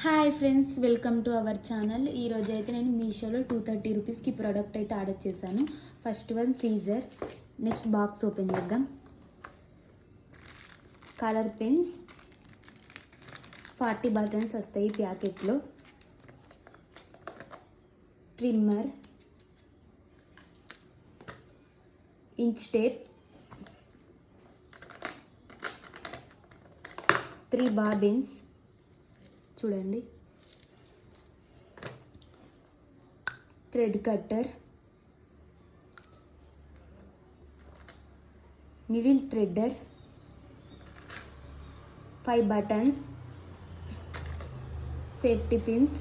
Hi friends, welcome to our channel. ఈరోజు అయితే నేను మీషోలో 230 రూపీస్కి ప్రోడక్ట్ అయితే ఆర్డర్ చేశాను. First one scissor. Next box open చేద్దాం. కలర్ పెన్స్ 40 బటన్స్ వస్తాయి ప్యాకెట్లో. ట్రిమ్మర్, ఇంచ్ టేప్, 3 బాబిన్స్ చూడండి, thread cutter, needle threader, 5 buttons, safety pins,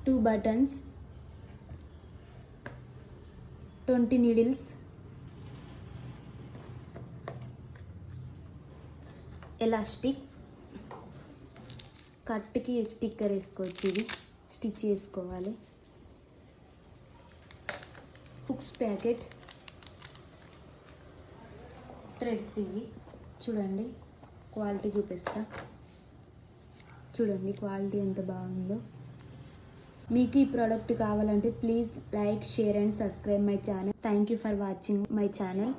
2 buttons, 20 needles, elastic, కట్కి స్టిక్కర్ వేసుకోవచ్చు, ఇది స్టిచ్ చేసుకోవాలి. హుక్స్ ప్యాకెట్, థ్రెడ్స్ ఇవి చూడండి, క్వాలిటీ చూపిస్తా. చూడండి క్వాలిటీ ఎంత బాగుందో. మీకు ఈ ప్రోడక్ట్ కావాలంటే please like, share and subscribe my channel. Thank you for watching my channel.